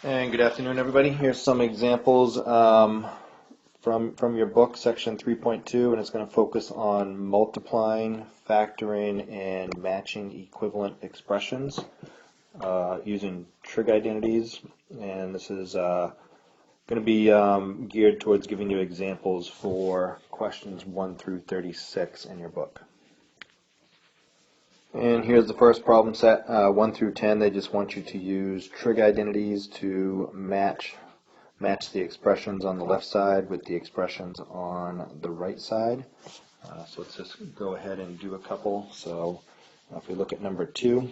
And good afternoon, everybody. Here's some examples from your book, section 3.2, and it's going to focus on multiplying, factoring, and matching equivalent expressions using trig identities. And this is going to be geared towards giving you examples for questions 1 through 36 in your book. And here's the first problem set, 1 through 10. They just want you to use trig identities to match the expressions on the left side with the expressions on the right side. So let's just go ahead and do a couple. So if we look at number 2,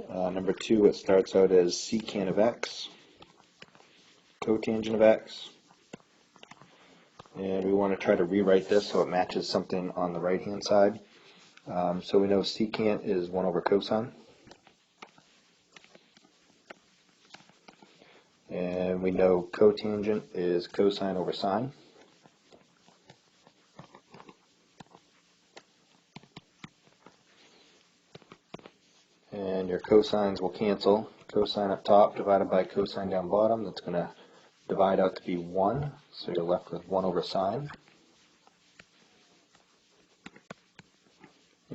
it starts out as secant of x, cotangent of x. And we want to try to rewrite this so it matches something on the right hand side. So we know secant is 1 over cosine. And we know cotangent is cosine over sine. And your cosines will cancel. Cosine up top divided by cosine down bottom, that's going to divide out to be 1, so you're left with 1 over sine.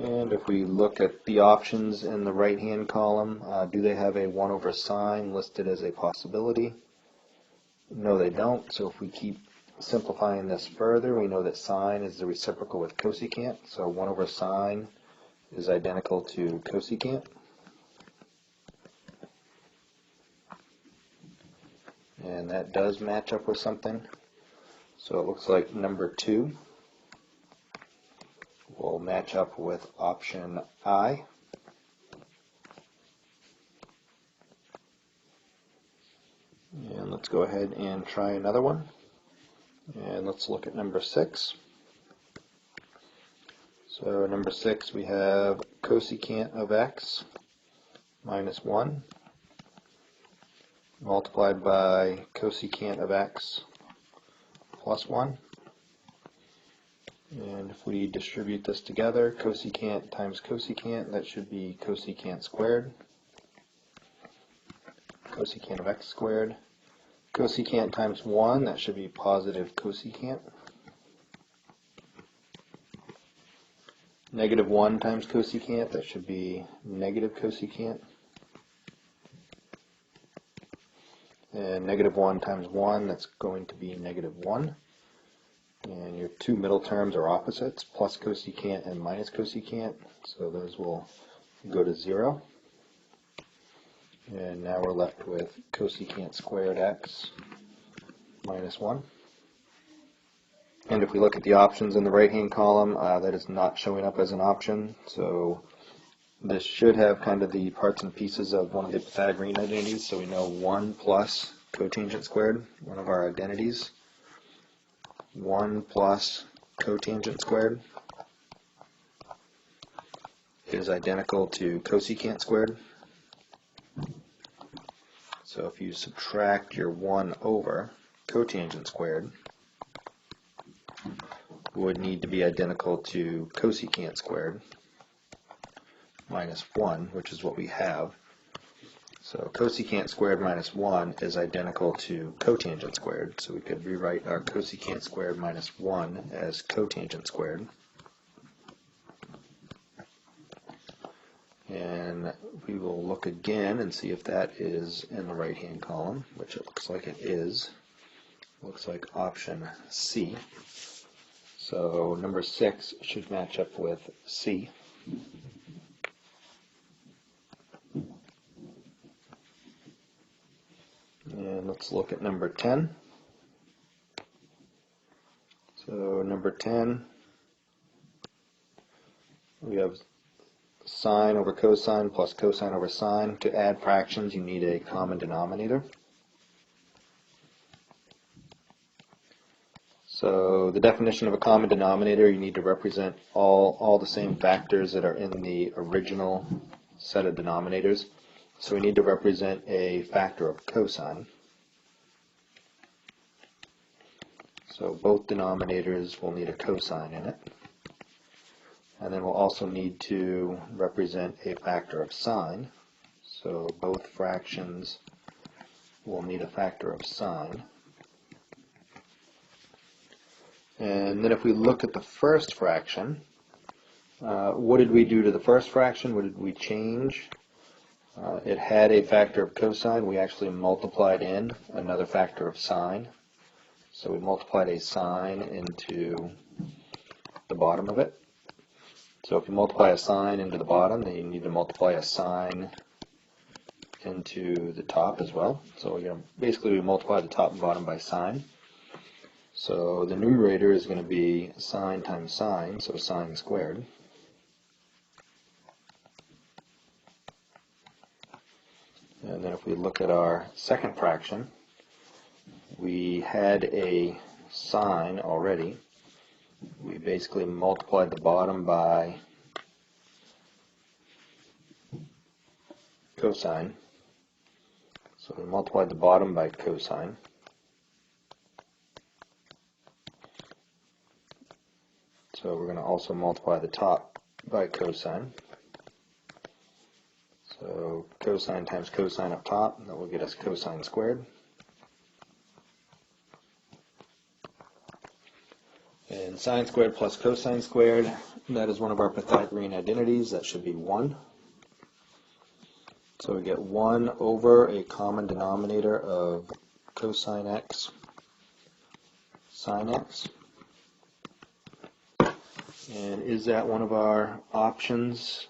And if we look at the options in the right hand column, do they have a 1 over sine listed as a possibility? No, they don't. So if we keep simplifying this further, we know that sine is the reciprocal with cosecant, so 1 over sine is identical to cosecant. And that does match up with something. So it looks like number 2 will match up with option I. And let's go ahead and try another one. And let's look at number 6. So number 6, we have cosecant of x minus 1 multiplied by cosecant of x plus 1. And if we distribute this together, cosecant times cosecant, that should be cosecant squared. Cosecant of x squared. Cosecant times 1, that should be positive cosecant. Negative 1 times cosecant, that should be negative cosecant. And negative 1 times 1, that's going to be negative 1. And your two middle terms are opposites, plus cosecant and minus cosecant, so those will go to 0. And now we're left with cosecant squared x minus 1. And if we look at the options in the right-hand column, that is not showing up as an option, so this should have kind of the parts and pieces of one of the Pythagorean identities, so we know 1 plus cotangent squared, one of our identities. 1 plus cotangent squared is identical to cosecant squared. So if you subtract your 1 over, cotangent squared would need to be identical to cosecant squared minus 1, which is what we have. So cosecant squared minus 1 is identical to cotangent squared, so we could rewrite our cosecant squared minus 1 as cotangent squared. And we will look again and see if that is in the right-hand column, which it looks like it is. It looks like option C. So number 6 should match up with C. And let's look at number 10. So number 10, we have sine over cosine plus cosine over sine. To add fractions, you need a common denominator. So the definition of a common denominator, you need to represent all the same factors that are in the original set of denominators. So we need to represent a factor of cosine. So both denominators will need a cosine in it. And then we'll also need to represent a factor of sine. So both fractions will need a factor of sine. And then if we look at the first fraction, what did we do to the first fraction? What did we change? It had a factor of cosine. We actually multiplied in another factor of sine. So we multiplied a sine into the bottom of it. So if you multiply a sine into the bottom, then you need to multiply a sine into the top as well. So basically we multiply the top and bottom by sine. So the numerator is going to be sine times sine, so sine squared. And then if we look at our second fraction, we had a sine already. We basically multiplied the bottom by cosine. So we multiplied the bottom by cosine. So we're going to also multiply the top by cosine. So cosine times cosine up top, that will get us cosine squared. And sine squared plus cosine squared, that is one of our Pythagorean identities. That should be 1. So we get 1 over a common denominator of cosine x sine x. And is that one of our options?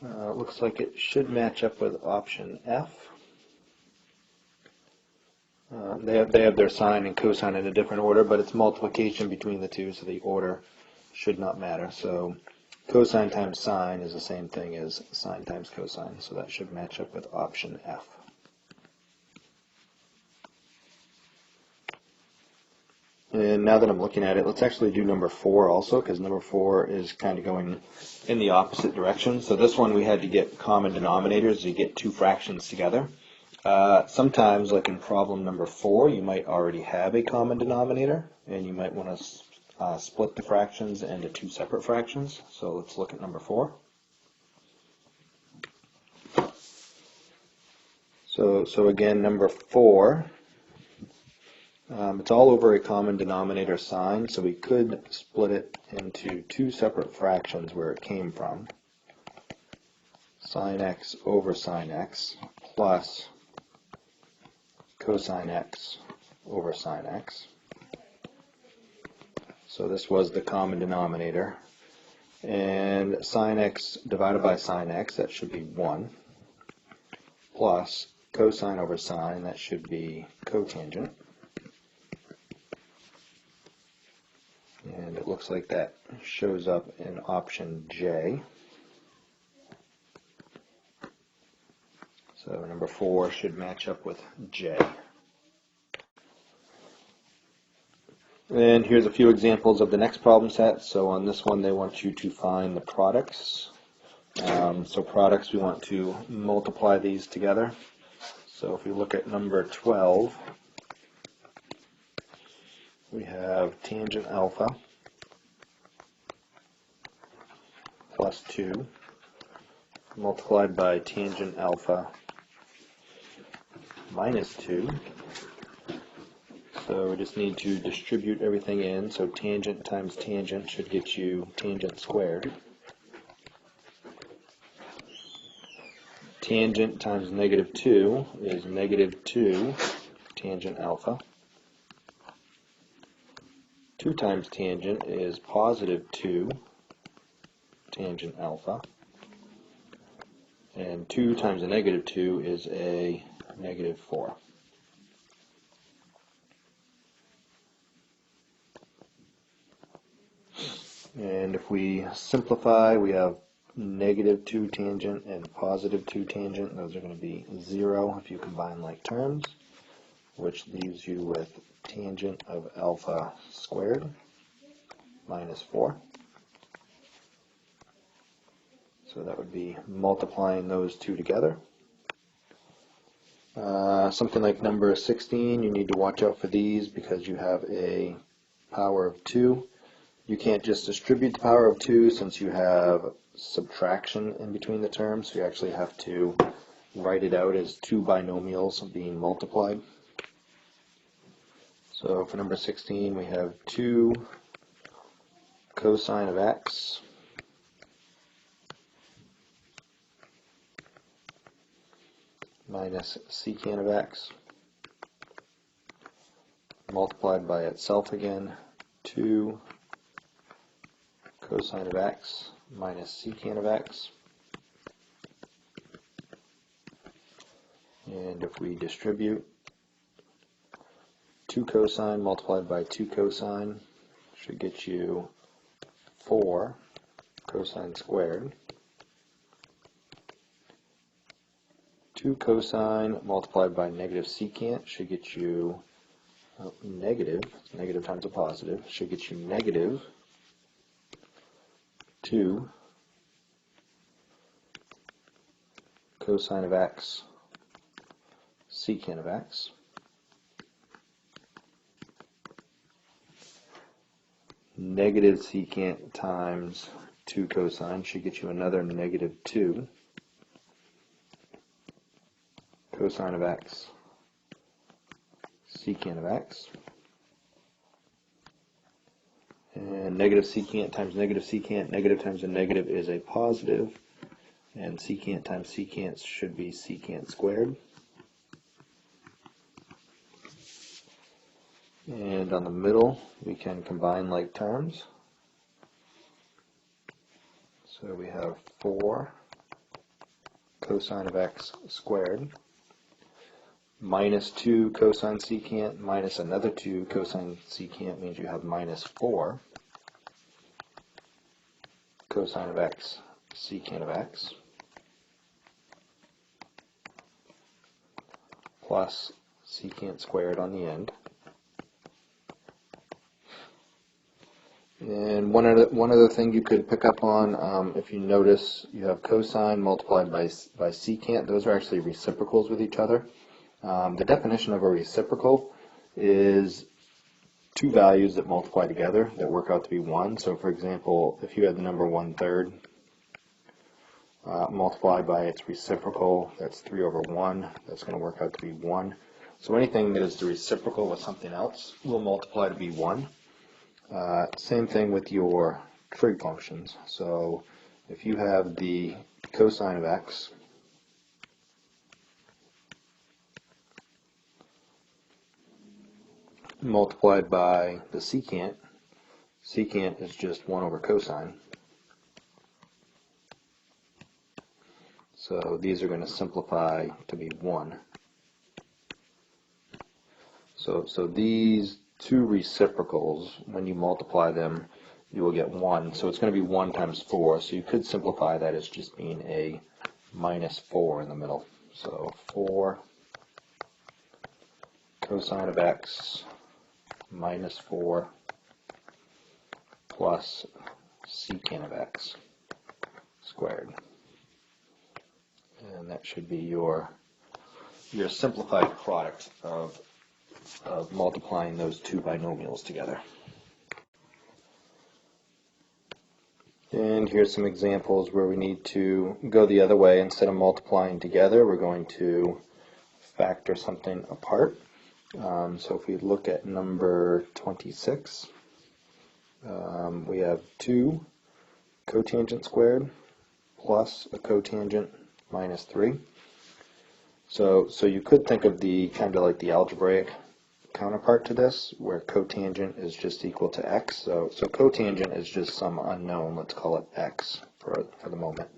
Looks like it should match up with option F. They have their sine and cosine in a different order, but it's multiplication between the two, so the order should not matter. So cosine times sine is the same thing as sine times cosine, so that should match up with option F. And now that I'm looking at it, let's actually do number 4 also, because number 4 is kind of going in the opposite direction. So this one we had to get common denominators to get two fractions together. Sometimes, like in problem number 4, you might already have a common denominator, and you might want to split the fractions into two separate fractions. So let's look at number 4. So again, number 4. It's all over a common denominator sign, so we could split it into two separate fractions where it came from. Sine x over sine x plus cosine x over sine x. So this was the common denominator. And sine x divided by sine x, that should be 1, plus cosine over sine, that should be cotangent. And it looks like that shows up in option J. So number 4 should match up with J. And here's a few examples of the next problem set. So on this one, they want you to find the products. So products, we want to multiply these together. So if we look at number 12, we have tangent alpha plus 2 multiplied by tangent alpha minus 2. So we just need to distribute everything in. So tangent times tangent should get you tangent squared. Tangent times negative 2 is negative 2 tangent alpha. 2 times tangent is positive 2 tangent alpha. And 2 times a negative 2 is a negative 4. And if we simplify, we have negative 2 tangent and positive 2 tangent. Those are going to be 0 if you combine like terms, which leaves you with tangent of alpha squared minus 4. So that would be multiplying those two together. Something like number 16, you need to watch out for these because you have a power of 2. You can't just distribute the power of 2 since you have subtraction in between the terms, so you actually have to write it out as two binomials being multiplied. So for number 16, we have 2 cosine of x minus secant of x multiplied by itself again, 2 cosine of x minus secant of x. And if we distribute, 2 cosine multiplied by 2 cosine should get you 4 cosine squared. 2 cosine multiplied by negative secant should get you negative times a positive, should get you negative 2 cosine of x secant of x. Negative secant times 2 cosine should get you another negative 2 cosine of x secant of x. And negative secant times negative times a negative is a positive, and secant times secant should be secant squared. And on the middle, we can combine like terms. So we have 4 cosine of x squared minus 2 cosine secant minus another 2 cosine secant means you have minus 4 cosine of x secant of x plus secant squared on the end. And one other thing you could pick up on, if you notice, you have cosine multiplied by secant. Those are actually reciprocals with each other. The definition of a reciprocal is two values that multiply together that work out to be 1. So for example, if you had the number 1/3 multiplied by its reciprocal, that's 3 over 1. That's going to work out to be 1. So anything that is the reciprocal with something else will multiply to be 1. Same thing with your trig functions. So if you have the cosine of x multiplied by the secant, secant is just 1 over cosine. So these are going to simplify to be 1. So these two reciprocals, when you multiply them, you will get 1. So it's going to be 1 times 4. So you could simplify that as just being a minus 4 in the middle. So 4 cosine of x minus 4 plus secant of x squared. And that should be your simplified product of multiplying those two binomials together. And here's some examples where we need to go the other way. Instead of multiplying together, we're going to factor something apart. So if we look at number 26, we have 2 cotangent squared plus a cotangent minus 3. So you could think of the kind of like the algebraic counterpart to this, where cotangent is just equal to x. So cotangent is just some unknown. Let's call it x for the moment.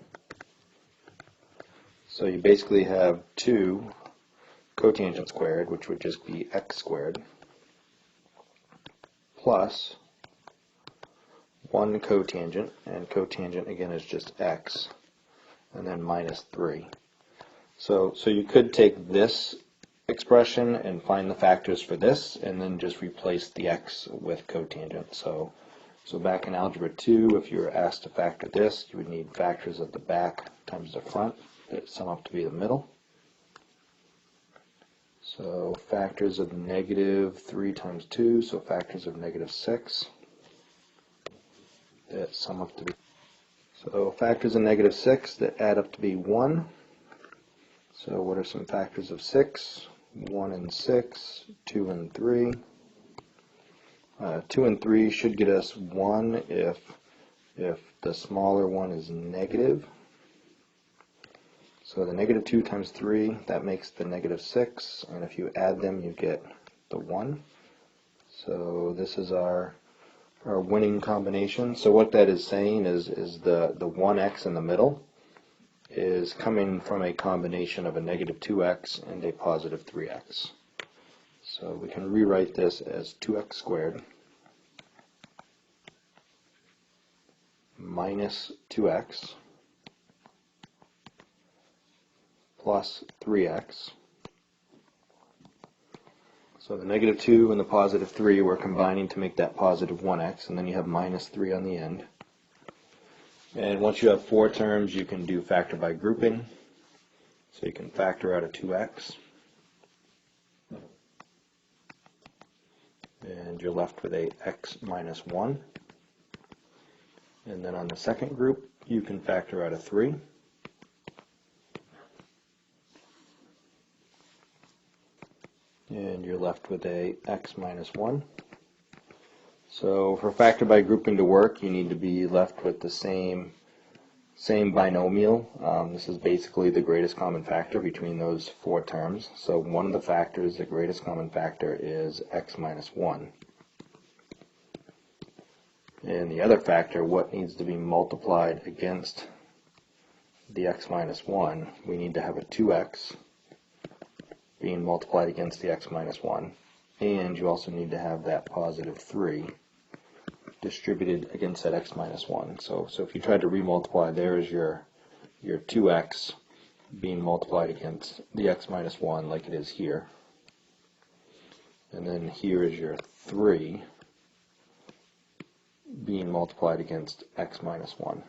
So you basically have 2 cotangent squared, which would just be x squared, plus 1 cotangent, and cotangent again is just x, and then minus 3. So you could take this expression and find the factors for this, and then just replace the x with cotangent. So back in Algebra 2, if you were asked to factor this, you would need factors at the back times the front that sum up to be the middle. So factors of negative 3 times 2, so factors of negative 6 that sum up to be. So factors of negative 6 that add up to be 1. So what are some factors of 6? 1 and 6, 2 and 3. 2 and 3 should get us 1 if the smaller one is negative. So the negative 2 times 3, that makes the negative 6, and if you add them you get the 1. So this is our winning combination. So what that is saying is the 1x in the middle is coming from a combination of a negative 2x and a positive 3x. So we can rewrite this as 2x squared minus 2x plus 3x. So the negative 2 and the positive 3 we're combining to make that positive 1x, and then you have minus 3 on the end. And once you have 4 terms, you can do factor by grouping. So you can factor out a 2x. And you're left with a x minus 1. And then on the second group, you can factor out a 3. And you're left with a x minus 1. So for factor by grouping to work, you need to be left with the same binomial. This is basically the greatest common factor between those 4 terms. So one of the factors, the greatest common factor, is x minus 1. And the other factor, what needs to be multiplied against the x minus 1, we need to have a 2x being multiplied against the x minus 1. And you also need to have that positive 3 distributed against that x minus 1. So if you tried to remultiply, there is your 2x being multiplied against the x minus 1 like it is here. And then here is your 3 being multiplied against x minus 1.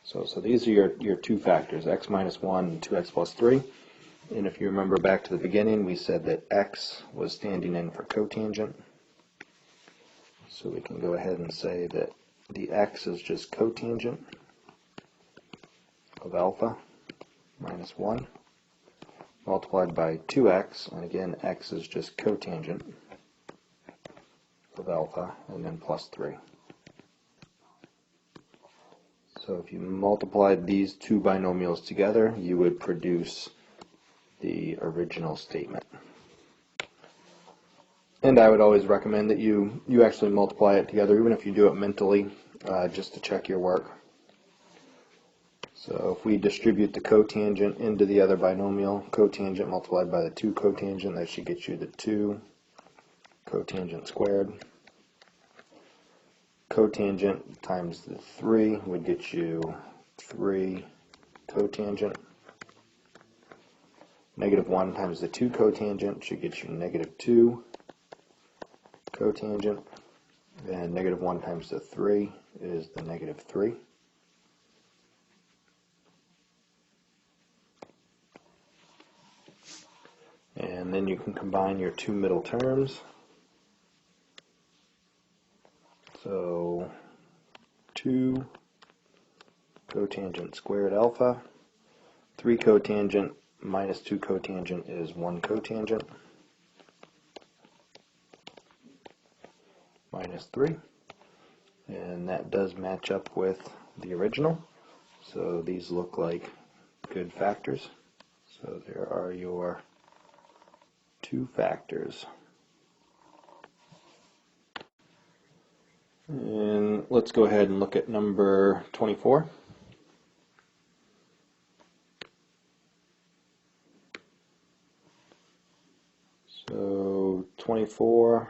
So these are your 2 factors, x minus 1 and 2x plus 3. And if you remember back to the beginning, we said that x was standing in for cotangent. So we can go ahead and say that the x is just cotangent of alpha minus 1 multiplied by 2x, and again x is just cotangent of alpha, and then plus 3. So if you multiplied these 2 binomials together, you would produce the original statement. And I would always recommend that you actually multiply it together, even if you do it mentally, just to check your work. So if we distribute the cotangent into the other binomial, cotangent multiplied by the 2 cotangent, that should get you the 2 cotangent squared. Cotangent times the 3 would get you 3 cotangent. Negative 1 times the 2 cotangent should get you negative 2 cotangent, and negative 1 times the 3 is the negative 3. And then you can combine your 2 middle terms. So 2 cotangent squared alpha, 3 cotangent minus 2 cotangent is 1 cotangent, minus 3, and that does match up with the original. So these look like good factors. So there are your 2 factors. And let's go ahead and look at number 24. So 24,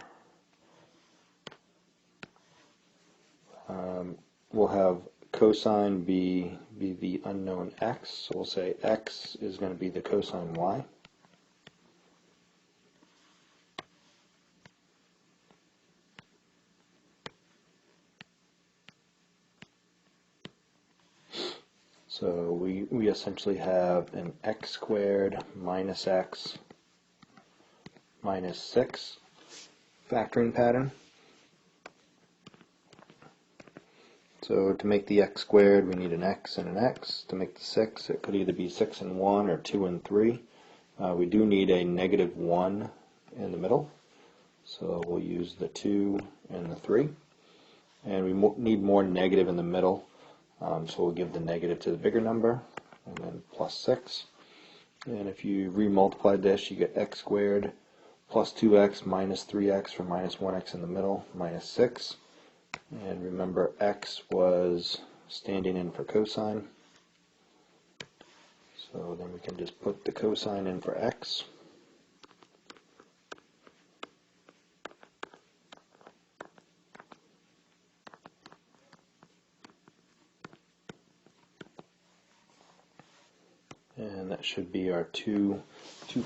we'll have cosine be the unknown x. So we'll say x is going to be the cosine y. So we essentially have an x squared minus x minus 6 factoring pattern. So to make the x squared, we need an x and an x. To make the 6, it could either be 6 and 1 or 2 and 3. We do need a negative 1 in the middle, so we'll use the 2 and the 3. And we need more negative in the middle, so we'll give the negative to the bigger number, and then plus 6. And if you remultiply this, you get x squared plus 2x minus 3x for minus 1x in the middle, minus 6. And remember, x was standing in for cosine. So then we can just put the cosine in for x. And that should be our two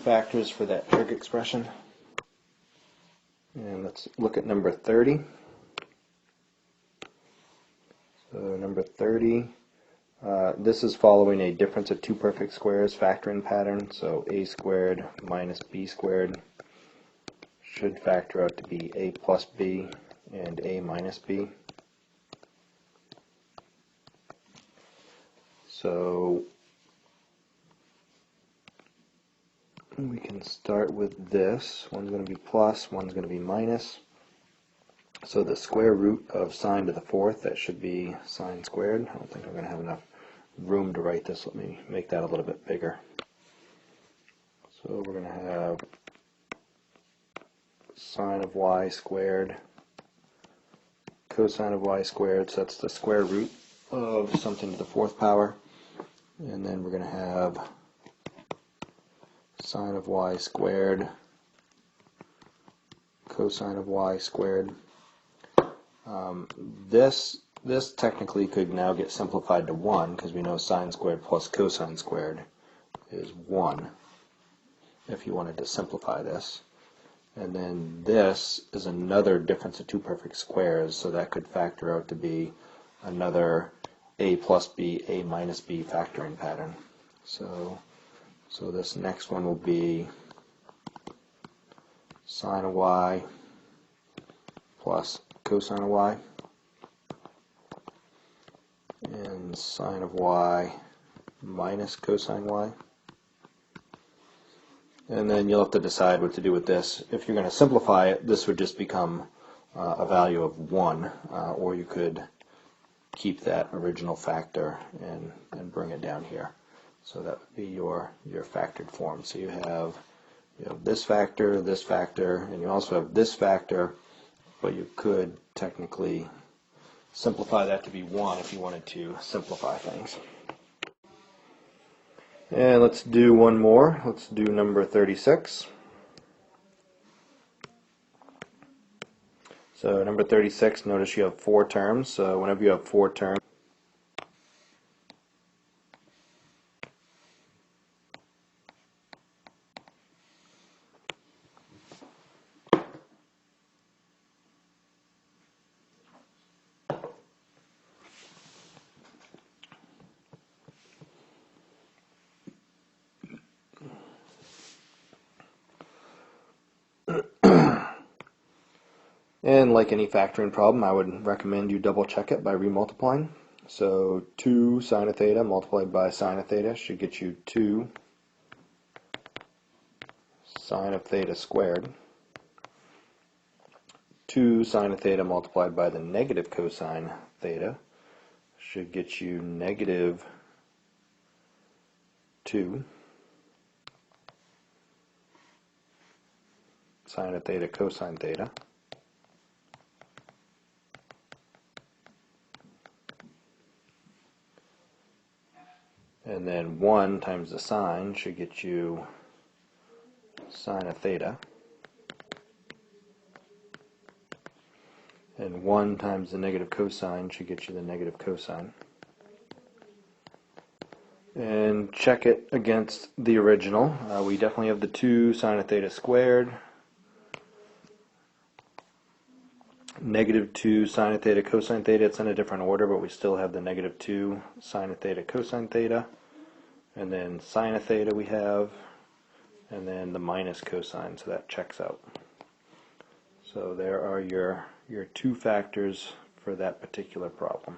factors for that trig expression. And let's look at number 30. So number 30, this is following a difference of two perfect squares factoring pattern. So a squared minus b squared should factor out to be a plus b and a minus b. So we can start with this. One's going to be plus, one's going to be minus. So the square root of sine to the fourth, that should be sine squared. I don't think I'm going to have enough room to write this. Let me make that a little bit bigger. So we're going to have sine of y squared, cosine of y squared, so that's the square root of something to the fourth power. And then we're going to have sine of y squared, cosine of y squared. This technically could now get simplified to 1 because we know sine squared plus cosine squared is 1 if you wanted to simplify this. And then this is another difference of two perfect squares, so that could factor out to be another a plus b, a minus b factoring pattern. So this next one will be sine of y plus cosine of y, and sine of y minus cosine y. And then you'll have to decide what to do with this. If you're going to simplify it, this would just become a value of 1, or you could keep that original factor and bring it down here. So that would be your factored form. So you have this factor, and you also have this factor, but you could technically simplify that to be 1 if you wanted to simplify things. And let's do one more. Let's do number 36. So number 36, notice you have 4 terms. So whenever you have 4 terms, and like any factoring problem, I would recommend you double check it by remultiplying. So 2 sine of theta multiplied by sine of theta should get you 2 sine of theta squared. 2 sine of theta multiplied by the negative cosine theta should get you negative 2 sine of theta cosine theta. And then 1 times the sine should get you sine of theta. And 1 times the negative cosine should get you the negative cosine. And check it against the original. We definitely have the 2 sine of theta squared. Negative 2 sine of theta cosine theta. It's in a different order, but we still have the negative 2 sine of theta cosine theta. And then sine of theta we have. And then the minus cosine, so that checks out. So there are your 2 factors for that particular problem.